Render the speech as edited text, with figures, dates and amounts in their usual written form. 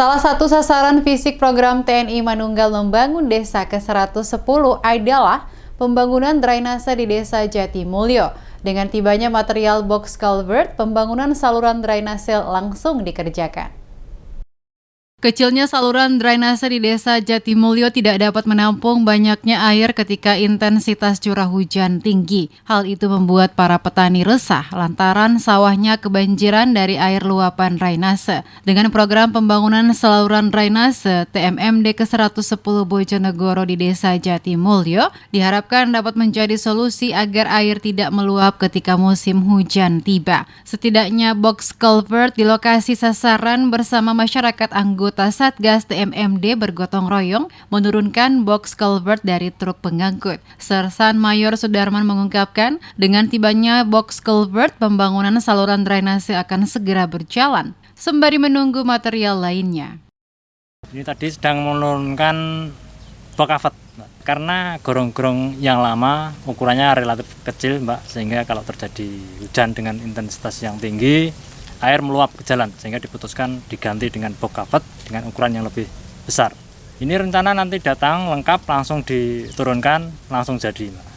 Salah satu sasaran fisik program TNI Manunggal Membangun Desa ke-110 adalah pembangunan drainase di Desa Jatimulyo. Dengan tibanya material box culvert, pembangunan saluran drainase langsung dikerjakan. Kecilnya saluran drainase di Desa Jatimulyo tidak dapat menampung banyaknya air ketika intensitas curah hujan tinggi. Hal itu membuat para petani resah lantaran sawahnya kebanjiran dari air luapan drainase. Dengan program pembangunan saluran drainase TMMD ke-110 Bojonegoro di Desa Jatimulyo, diharapkan dapat menjadi solusi agar air tidak meluap ketika musim hujan tiba. Setidaknya box culvert di lokasi sasaran bersama masyarakat anggota Satgas TMMD bergotong royong menurunkan box culvert dari truk pengangkut. Sersan Mayor Sudarman mengungkapkan, dengan tibanya box culvert, pembangunan saluran drainase akan segera berjalan, sembari menunggu material lainnya. Ini tadi sedang menurunkan box culvert, karena gorong-gorong yang lama ukurannya relatif kecil, Mbak, sehingga kalau terjadi hujan dengan intensitas yang tinggi, air meluap ke jalan, sehingga diputuskan diganti dengan box culvert dengan ukuran yang lebih besar. Ini rencana nanti datang lengkap, langsung diturunkan, langsung jadi, Mbak.